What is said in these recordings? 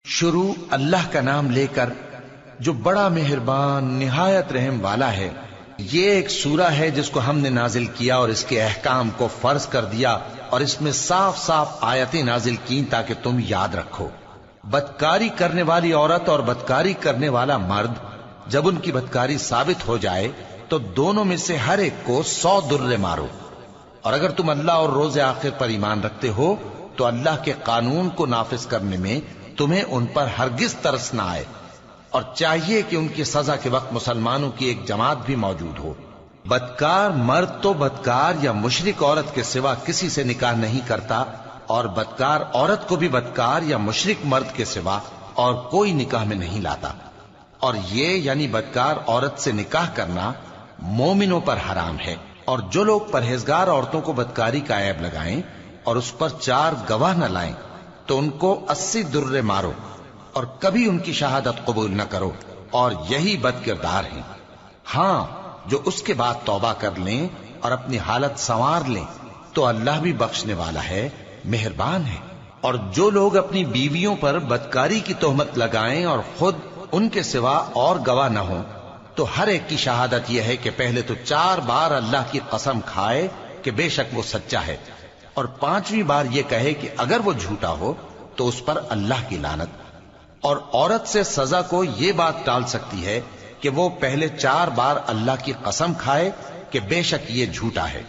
شروع اللہ کا نام لے کر جو بڑا مہربان نہایت رحم والا ہے۔ یہ ایک سورہ ہے جس کو ہم نے نازل کیا اور اس کے احکام کو فرض کر دیا اور اس میں صاف صاف آیتیں نازل کی تاکہ تم یاد رکھو۔ بدکاری کرنے والی عورت اور بدکاری کرنے والا مرد جب ان کی بدکاری ثابت ہو جائے تو دونوں میں سے ہر ایک کو 100 درے مارو، اور اگر تم اللہ اور روز آخر پر ایمان رکھتے ہو تو اللہ کے قانون کو نافذ کرنے میں تمہیں ان پر ہرگز ترس نہ آئے، اور چاہیے کہ ان کی سزا کے وقت مسلمانوں کی ایک جماعت بھی موجود ہو۔ بدکار مرد تو بدکار یا مشرک عورت کے سوا کسی سے نکاح نہیں کرتا، اور بدکار عورت کو بھی بدکار یا مشرک مرد کے سوا اور کوئی نکاح میں نہیں لاتا، اور یہ یعنی بدکار عورت سے نکاح کرنا مومنوں پر حرام ہے۔ اور جو لوگ پرہیزگار عورتوں کو بدکاری کا عیب لگائیں اور اس پر 4 گواہ نہ لائیں تو ان کو 80 درے مارو، اور کبھی ان کی شہادت قبول نہ کرو، اور یہی بد کردار ہیں۔ ہاں، جو اس کے بعد توبہ کر لیں اور اپنی حالت سنوار لیں تو اللہ بھی بخشنے والا ہے، مہربان ہے۔ اور جو لوگ اپنی بیویوں پر بدکاری کی تہمت لگائیں اور خود ان کے سوا اور گواہ نہ ہوں تو ہر ایک کی شہادت یہ ہے کہ پہلے تو 4 بار اللہ کی قسم کھائے کہ بے شک وہ سچا ہے، اور 5ویں بار یہ کہے کہ اگر وہ جھوٹا ہو تو اس پر اللہ کی لعنت۔ اور عورت سے سزا کو یہ بات ٹال سکتی ہے کہ وہ پہلے 4 بار اللہ کی قسم کھائے کہ بے شک یہ جھوٹا ہے،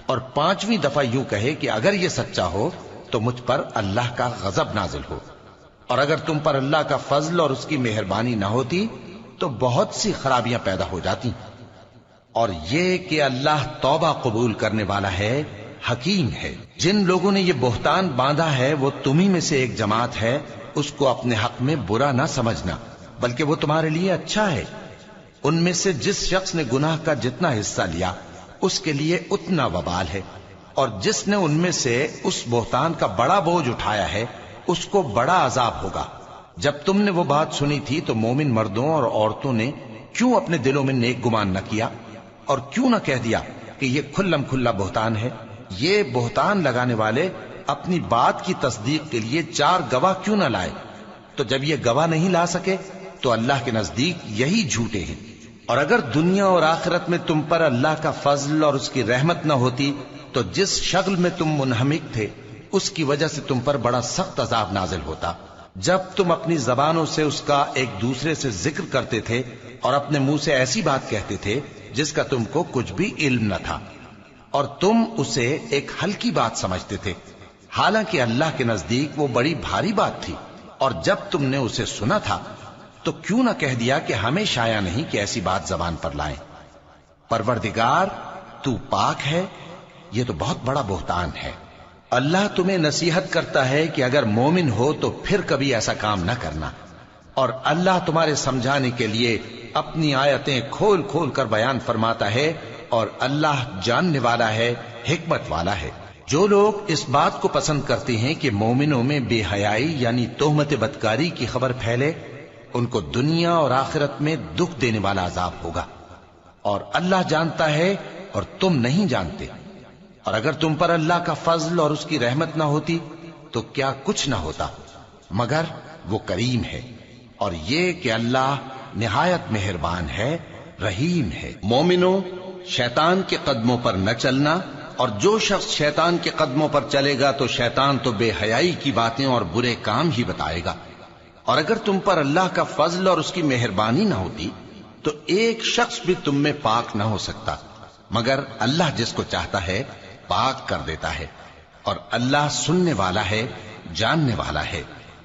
اور 5ویں دفعہ یوں کہے کہ اگر یہ سچا ہو تو مجھ پر اللہ کا غضب نازل ہو۔ اور اگر تم پر اللہ کا فضل اور اس کی مہربانی نہ ہوتی تو بہت سی خرابیاں پیدا ہو جاتی۔ اور یہ کہ اللہ توبہ قبول کرنے والا ہے، حکیم ہے۔ جن لوگوں نے یہ بہتان باندھا ہے وہ تمہیں میں سے ایک جماعت ہے، اس کو اپنے حق میں برا نہ سمجھنا، بلکہ وہ تمہارے لیے اچھا ہے۔ ان میں سے جس شخص نے گناہ کا جتنا حصہ لیا اس کے لیے اتنا وبال ہے، اور جس نے ان میں سے اس بہتان کا بڑا بوجھ اٹھایا ہے اس کو بڑا عذاب ہوگا۔ جب تم نے وہ بات سنی تھی تو مومن مردوں اور عورتوں نے کیوں اپنے دلوں میں نیک گمان نہ کیا، اور کیوں نہ کہہ دیا کہ یہ کھلم کھلا بہتان ہے؟ یہ بہتان لگانے والے اپنی بات کی تصدیق کے لیے 4 گواہ کیوں نہ لائے؟ تو جب یہ گواہ نہیں لا سکے تو اللہ کے نزدیک یہی جھوٹے ہیں۔ اور اگر دنیا اور آخرت میں تم پر اللہ کا فضل اور اس کی رحمت نہ ہوتی تو جس شغل میں تم منہمک تھے اس کی وجہ سے تم پر بڑا سخت عذاب نازل ہوتا، جب تم اپنی زبانوں سے اس کا ایک دوسرے سے ذکر کرتے تھے اور اپنے منہ سے ایسی بات کہتے تھے جس کا تم کو کچھ بھی علم نہ تھا، اور تم اسے ایک ہلکی بات سمجھتے تھے، حالانکہ اللہ کے نزدیک وہ بڑی بھاری بات تھی۔ اور جب تم نے اسے سنا تھا تو کیوں نہ کہہ دیا کہ ہمیں شایع نہیں کہ ایسی بات زبان پر لائیں؟ پروردگار تو پاک ہے، یہ تو بہت بڑا بہتان ہے۔ اللہ تمہیں نصیحت کرتا ہے کہ اگر مومن ہو تو پھر کبھی ایسا کام نہ کرنا، اور اللہ تمہارے سمجھانے کے لیے اپنی آیتیں کھول کھول کر بیان فرماتا ہے، اور اللہ جاننے والا ہے، حکمت والا ہے۔ جو لوگ اس بات کو پسند کرتے ہیں کہ مومنوں میں بے حیائی یعنی تہمت بدکاری کی خبر پھیلے، ان کو دنیا اور آخرت میں دکھ دینے والا عذاب ہوگا، اور اللہ جانتا ہے اور تم نہیں جانتے۔ اور اگر تم پر اللہ کا فضل اور اس کی رحمت نہ ہوتی تو کیا کچھ نہ ہوتا، مگر وہ کریم ہے، اور یہ کہ اللہ نہایت مہربان ہے، رحیم ہے۔ مومنوں، شیطان کے قدموں پر نہ چلنا، اور جو شخص شیطان کے قدموں پر چلے گا تو شیطان تو بے حیائی کی باتیں اور برے کام ہی بتائے گا۔ اور اگر تم پر اللہ کا فضل اور اس کی مہربانی نہ ہوتی تو ایک شخص بھی تم میں پاک نہ ہو سکتا، مگر اللہ جس کو چاہتا ہے پاک کر دیتا ہے، اور اللہ سننے والا ہے، جاننے والا ہے۔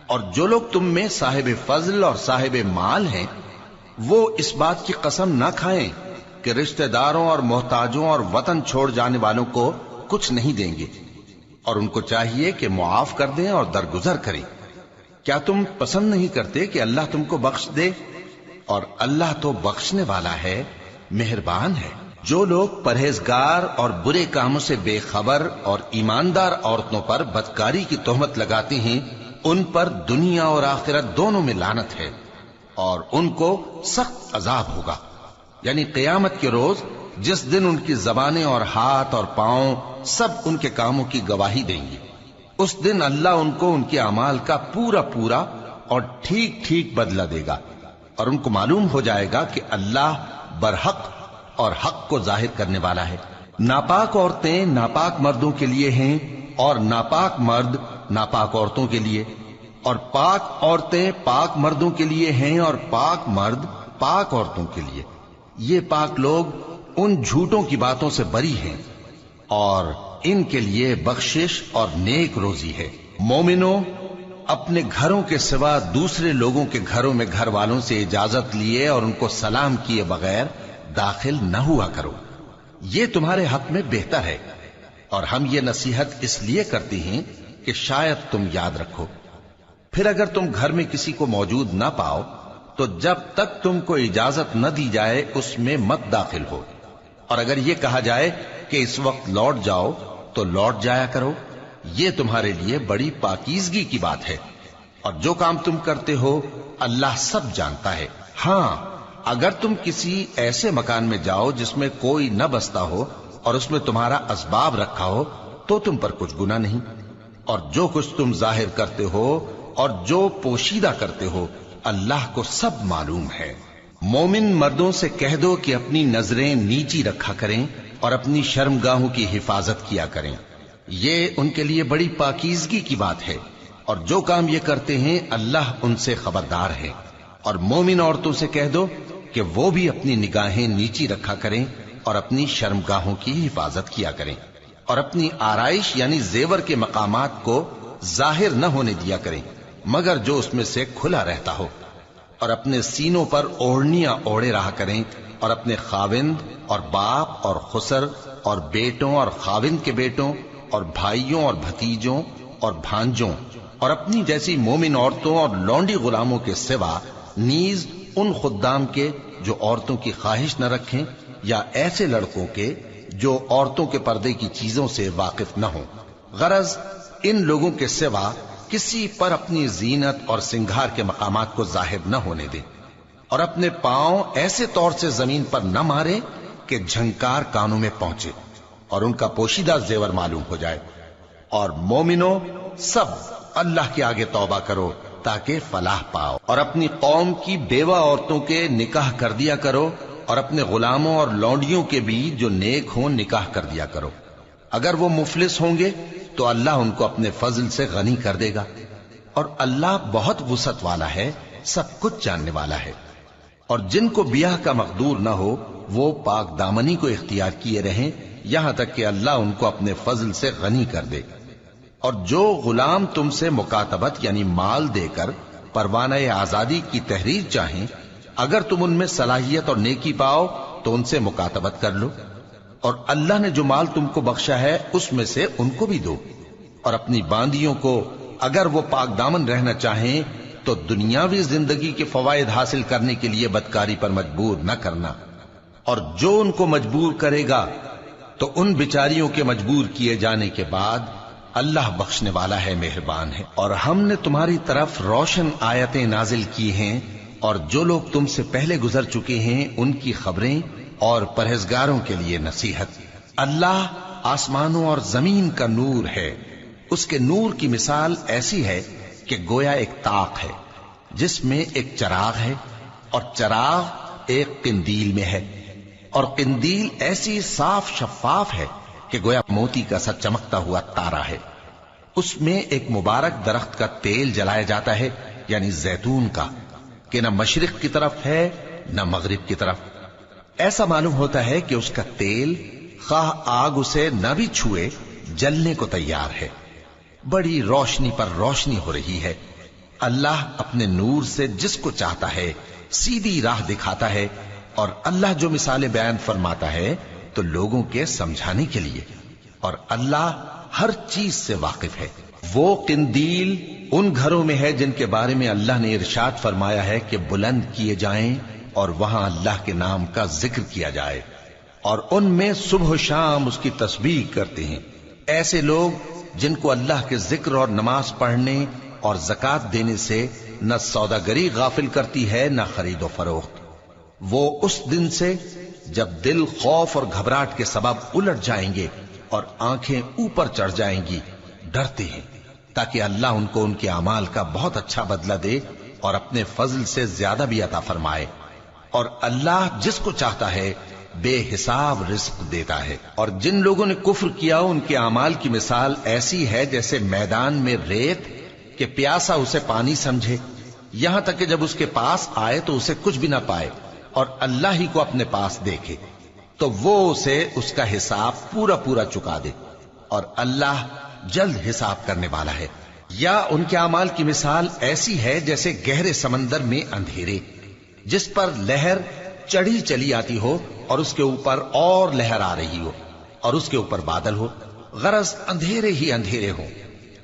اور جو لوگ تم میں صاحب فضل اور صاحب مال ہیں وہ اس بات کی قسم نہ کھائیں کہ رشتہ داروں اور محتاجوں اور وطن چھوڑ جانے والوں کو کچھ نہیں دیں گے، اور ان کو چاہیے کہ معاف کر دیں اور درگزر کریں۔ کیا تم پسند نہیں کرتے کہ اللہ تم کو بخش دے؟ اور اللہ تو بخشنے والا ہے، مہربان ہے۔ جو لوگ پرہیزگار اور برے کاموں سے بے خبر اور ایماندار عورتوں پر بدکاری کی تہمت لگاتے ہیں ان پر دنیا اور آخرت دونوں میں لعنت ہے، اور ان کو سخت عذاب ہوگا، یعنی قیامت کے روز جس دن ان کی زبانیں اور ہاتھ اور پاؤں سب ان کے کاموں کی گواہی دیں گی۔ اس دن اللہ ان کو ان کے اعمال کا پورا پورا اور ٹھیک ٹھیک بدلہ دے گا، اور ان کو معلوم ہو جائے گا کہ اللہ برحق اور حق کو ظاہر کرنے والا ہے۔ ناپاک عورتیں ناپاک مردوں کے لیے ہیں، اور ناپاک مرد ناپاک عورتوں کے لیے، اور پاک عورتیں پاک مردوں کے لیے ہیں، اور پاک مرد پاک عورتوں کے لیے۔ یہ پاک لوگ ان جھوٹوں کی باتوں سے بری ہیں، اور ان کے لیے بخشش اور نیک روزی ہے۔ مومنوں، اپنے گھروں کے سوا دوسرے لوگوں کے گھروں میں گھر والوں سے اجازت لیے اور ان کو سلام کیے بغیر داخل نہ ہوا کرو، یہ تمہارے حق میں بہتر ہے، اور ہم یہ نصیحت اس لیے کرتے ہیں کہ شاید تم یاد رکھو۔ پھر اگر تم گھر میں کسی کو موجود نہ پاؤ تو جب تک تم کو اجازت نہ دی جائے اس میں مت داخل ہو، اور اگر یہ کہا جائے کہ اس وقت لوٹ جاؤ تو لوٹ جایا کرو، یہ تمہارے لیے بڑی پاکیزگی کی بات ہے، اور جو کام تم کرتے ہو اللہ سب جانتا ہے۔ ہاں، اگر تم کسی ایسے مکان میں جاؤ جس میں کوئی نہ بستا ہو اور اس میں تمہارا اسباب رکھا ہو تو تم پر کچھ گناہ نہیں، اور جو کچھ تم ظاہر کرتے ہو اور جو پوشیدہ کرتے ہو اللہ کو سب معلوم ہے۔ مومن مردوں سے کہہ دو کہ اپنی نظریں نیچی رکھا کریں اور اپنی شرمگاہوں کی حفاظت کیا کریں، یہ ان کے لیے بڑی پاکیزگی کی بات ہے، اور جو کام یہ کرتے ہیں اللہ ان سے خبردار ہے۔ اور مومن عورتوں سے کہہ دو کہ وہ بھی اپنی نگاہیں نیچی رکھا کریں اور اپنی شرمگاہوں کی حفاظت کیا کریں، اور اپنی آرائش یعنی زیور کے مقامات کو ظاہر نہ ہونے دیا کریں مگر جو اس میں سے کھلا رہتا ہو، اور اپنے سینوں پر اوڑھنیاں اوڑھے رہا کریں، اور اپنے خاوند اور باپ اور خسر اور بیٹوں اور خاوند کے بیٹوں اور بھائیوں اور بھتیجوں اور بھانجوں اور اپنی جیسی مومن عورتوں اور لونڈی غلاموں کے سوا نیز ان خدام کے جو عورتوں کی خواہش نہ رکھیں، یا ایسے لڑکوں کے جو عورتوں کے پردے کی چیزوں سے واقف نہ ہوں۔ غرض ان لوگوں کے سوا کسی پر اپنی زینت اور سنگھار کے مقامات کو ظاہر نہ ہونے دیں، اور اپنے پاؤں ایسے طور سے زمین پر نہ مارے کہ جھنکار کانوں میں پہنچے اور ان کا پوشیدہ زیور معلوم ہو جائے۔ اور مومنوں، سب اللہ کے آگے توبہ کرو تاکہ فلاح پاؤ، اور اپنی قوم کی بیوہ عورتوں کے نکاح کر دیا کرو، اور اپنے غلاموں اور لونڈیوں کے بھی جو نیک ہوں نکاح کر دیا کرو۔ اگر وہ مفلس ہوں گے تو اللہ ان کو اپنے فضل سے غنی کر دے گا، اور اللہ بہت وسعت والا ہے، سب کچھ جاننے والا ہے۔ اور جن کو بیاہ کا مقدور نہ ہو وہ پاک دامنی کو اختیار کیے رہیں یہاں تک کہ اللہ ان کو اپنے فضل سے غنی کر دے۔ اور جو غلام تم سے مکاتبت یعنی مال دے کر پروانہ آزادی کی تحریر چاہیں، اگر تم ان میں صلاحیت اور نیکی پاؤ تو ان سے مکاتبت کر لو، اور اللہ نے جو مال تم کو بخشا ہے اس میں سے ان کو بھی دو۔ اور اپنی باندیوں کو اگر وہ پاک دامن رہنا چاہیں تو دنیاوی زندگی کے فوائد حاصل کرنے کے لیے بدکاری پر مجبور نہ کرنا، اور جو ان کو مجبور کرے گا تو ان بیچاریوں کے مجبور کیے جانے کے بعد اللہ بخشنے والا ہے، مہربان ہے۔ اور ہم نے تمہاری طرف روشن آیتیں نازل کی ہیں، اور جو لوگ تم سے پہلے گزر چکے ہیں ان کی خبریں اور پرہیزگاروں کے لیے نصیحت۔ اللہ آسمانوں اور زمین کا نور ہے، اس کے نور کی مثال ایسی ہے کہ گویا ایک طاق ہے جس میں ایک چراغ ہے، اور چراغ ایک قندیل میں ہے، اور قندیل ایسی صاف شفاف ہے کہ گویا موتی کا سا چمکتا ہوا تارا ہے۔ اس میں ایک مبارک درخت کا تیل جلایا جاتا ہے یعنی زیتون کا، کہ نہ مشرق کی طرف ہے نہ مغرب کی طرف۔ ایسا معلوم ہوتا ہے کہ اس کا تیل خواہ آگ اسے نہ بھی چھوئے جلنے کو تیار ہے، بڑی روشنی پر روشنی ہو رہی ہے۔ اللہ اپنے نور سے جس کو چاہتا ہے سیدھی راہ دکھاتا ہے، اور اللہ جو مثالیں بیان فرماتا ہے تو لوگوں کے سمجھانے کے لیے، اور اللہ ہر چیز سے واقف ہے۔ وہ قندیل ان گھروں میں ہے جن کے بارے میں اللہ نے ارشاد فرمایا ہے کہ بلند کیے جائیں اور وہاں اللہ کے نام کا ذکر کیا جائے، اور ان میں صبح و شام اس کی تسبیح کرتے ہیں۔ ایسے لوگ جن کو اللہ کے ذکر اور نماز پڑھنے اور زکوٰۃ دینے سے نہ سوداگری غافل کرتی ہے نہ خرید و فروخت، وہ اس دن سے جب دل خوف اور گھبراہٹ کے سبب الٹ جائیں گے اور آنکھیں اوپر چڑھ جائیں گی ڈرتے ہیں۔ تاکہ اللہ ان کو ان کے اعمال کا بہت اچھا بدلہ دے اور اپنے فضل سے زیادہ بھی عطا فرمائے. اور اللہ جس کو چاہتا ہے بے حساب رزق دیتا ہے. اور جن لوگوں نے کفر کیا ان کے اعمال کی مثال ایسی ہے جیسے میدان میں ریت کہ پیاسا اسے پانی سمجھے، یہاں تک کہ جب اس کے پاس آئے تو اسے کچھ بھی نہ پائے اور اللہ ہی کو اپنے پاس دیکھے تو وہ اسے اس کا حساب پورا پورا چکا دے، اور اللہ جلد حساب کرنے والا ہے. یا ان کے اعمال کی مثال ایسی ہے جیسے گہرے سمندر میں اندھیرے جس پر لہر چڑھی چلی آتی ہو اور اس کے اوپر اور لہر آ رہی ہو اور اس کے اوپر بادل ہو، غرض اندھیرے ہی اندھیرے ہوں،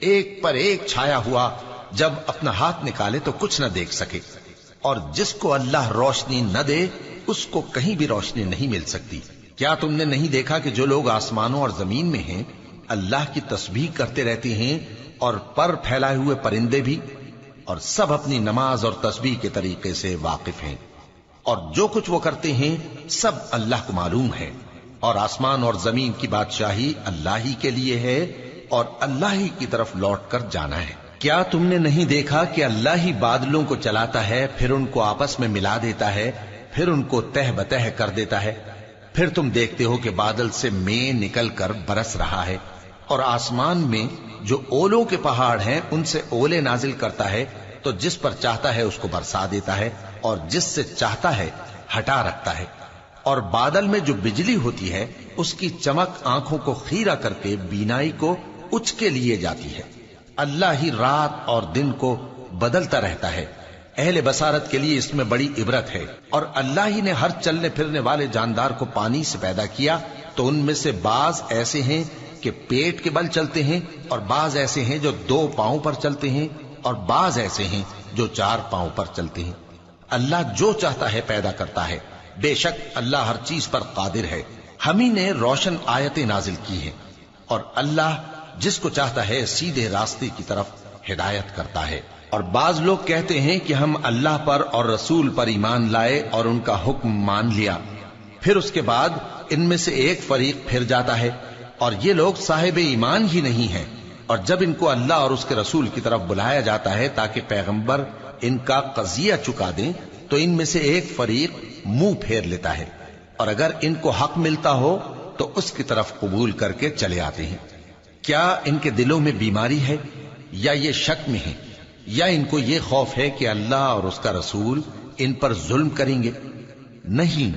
ایک پر ایک چھایا ہوا، جب اپنا ہاتھ نکالے تو کچھ نہ دیکھ سکے. اور جس کو اللہ روشنی نہ دے اس کو کہیں بھی روشنی نہیں مل سکتی. کیا تم نے نہیں دیکھا کہ جو لوگ آسمانوں اور زمین میں ہیں اللہ کی تسبیح کرتے رہتے ہیں، اور پر پھیلائے ہوئے پرندے بھی، اور سب اپنی نماز اور تسبیح کے طریقے سے واقف ہیں، اور جو کچھ وہ کرتے ہیں سب اللہ کو معلوم ہے. اور آسمان اور زمین کی بادشاہی اللہ ہی کے لیے ہے اور اللہ ہی کی طرف لوٹ کر جانا ہے. کیا تم نے نہیں دیکھا کہ اللہ ہی بادلوں کو چلاتا ہے، پھر ان کو آپس میں ملا دیتا ہے، پھر ان کو تہ بتہ کر دیتا ہے، پھر تم دیکھتے ہو کہ بادل سے مے نکل کر برس رہا ہے، اور آسمان میں جو اولوں کے پہاڑ ہیں ان سے اولے نازل کرتا ہے تو جس پر چاہتا ہے اس کو برسا دیتا ہے اور جس سے چاہتا ہے ہٹا رکھتا ہے. اور بادل میں جو بجلی ہوتی ہے اس کی چمک آنکھوں کو خیرہ کر کے بینائی کو اچ کے لیے جاتی ہے. اللہ ہی رات اور دن کو بدلتا رہتا ہے. اہل بصارت کے لیے اس میں بڑی عبرت ہے. اور اللہ ہی نے ہر چلنے پھرنے والے جاندار کو پانی سے پیدا کیا تو ان میں سے بعض ایسے ہیں کہ پیٹ کے بل چلتے ہیں، اور بعض ایسے ہیں جو 2 پاؤں پر چلتے ہیں، اور بعض ایسے ہیں جو 4 پاؤں پر چلتے ہیں. اللہ جو چاہتا ہے پیدا کرتا ہے. بے شک اللہ ہر چیز پر قادر ہے. ہم ہی نے روشن آیتیں نازل کی ہیں، اور اللہ جس کو چاہتا ہے سیدھے راستے کی طرف ہدایت کرتا ہے. اور بعض لوگ کہتے ہیں کہ ہم اللہ پر اور رسول پر ایمان لائے اور ان کا حکم مان لیا، پھر اس کے بعد ان میں سے ایک فریق پھر جاتا ہے، اور یہ لوگ صاحب ایمان ہی نہیں ہیں. اور جب ان کو اللہ اور اس کے رسول کی طرف بلایا جاتا ہے تاکہ پیغمبر ان کا قضیہ چکا دیں تو ان میں سے ایک فریق منہ پھیر لیتا ہے، اور اگر ان کو حق ملتا ہو تو اس کی طرف قبول کر کے چلے آتے ہیں. کیا ان کے دلوں میں بیماری ہے یا یہ شک میں ہیں، یا ان کو یہ خوف ہے کہ اللہ اور اس کا رسول ان پر ظلم کریں گے؟ نہیں،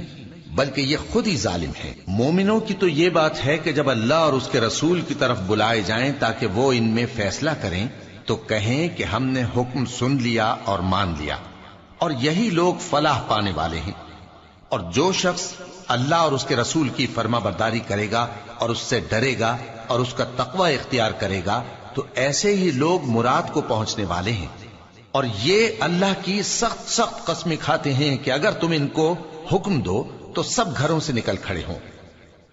بلکہ یہ خود ہی ظالم ہے. مومنوں کی تو یہ بات ہے کہ جب اللہ اور اس کے رسول کی طرف بلائے جائیں تاکہ وہ ان میں فیصلہ کریں تو کہیں کہ ہم نے حکم سن لیا اور مان لیا، اور یہی لوگ فلاح پانے والے ہیں. اور جو شخص اللہ اور اس کے رسول کی فرما برداری کرے گا اور اس سے ڈرے گا اور اس کا تقوی اختیار کرے گا تو ایسے ہی لوگ مراد کو پہنچنے والے ہیں. اور یہ اللہ کی سخت سخت قسمیں کھاتے ہیں کہ اگر تم ان کو حکم دو تو سب گھروں سے نکل کھڑے ہوں.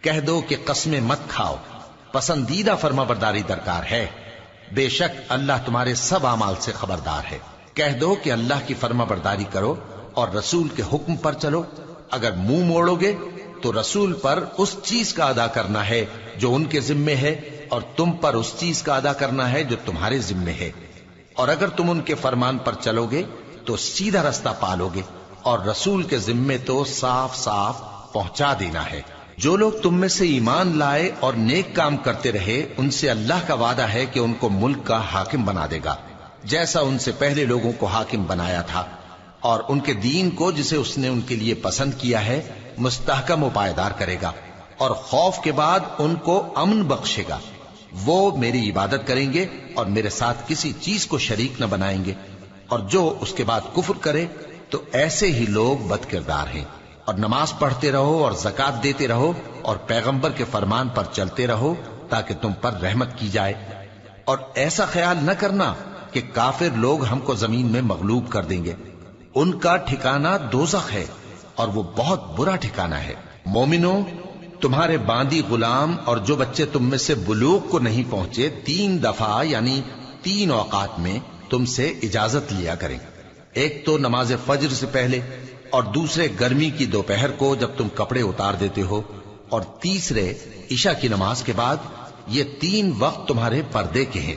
کہہ دو کہ قسمیں مت کھاؤ، پسندیدہ فرما برداری درکار ہے. بے شک اللہ تمہارے سب اعمال سے خبردار ہے. کہہ دو کہ اللہ کی فرما برداری کرو اور رسول کے حکم پر چلو. اگر منہ موڑو گے تو رسول پر اس چیز کا ادا کرنا ہے جو ان کے ذمے ہے، اور تم پر اس چیز کا ادا کرنا ہے جو تمہارے ذمے ہے. اور اگر تم ان کے فرمان پر چلو گے تو سیدھا رستہ پالو گے، اور رسول کے ذمے تو صاف صاف پہنچا دینا ہے. جو لوگ تم میں سے ایمان لائے اور نیک کام کرتے رہے ان سے اللہ کا وعدہ ہے کہ ان کو ملک کا حاکم بنا دے گا، جیسا ان سے پہلے لوگوں کو حاکم بنایا تھا، اور ان کے دین کو جسے اس نے ان کے لیے پسند کیا ہے مستحکم و پائیدار کرے گا، اور خوف کے بعد ان کو امن بخشے گا. وہ میری عبادت کریں گے اور میرے ساتھ کسی چیز کو شریک نہ بنائیں گے. اور جو اس کے بعد کفر کرے تو ایسے ہی لوگ بد کردار ہیں. اور نماز پڑھتے رہو اور زکات دیتے رہو اور پیغمبر کے فرمان پر چلتے رہو تاکہ تم پر رحمت کی جائے. اور ایسا خیال نہ کرنا کہ کافر لوگ ہم کو زمین میں مغلوب کر دیں گے. ان کا ٹھکانہ دوزخ ہے اور وہ بہت برا ٹھکانہ ہے. مومنوں، تمہارے باندی غلام اور جو بچے تم میں سے بلوغ کو نہیں پہنچے 3 دفعہ یعنی 3 اوقات میں تم سے اجازت لیا کریں. ایک تو نماز فجر سے پہلے، اور دوسرے گرمی کی دوپہر کو جب تم کپڑے اتار دیتے ہو، اور تیسرے عشاء کی نماز کے بعد. یہ 3 وقت تمہارے پردے کے ہیں.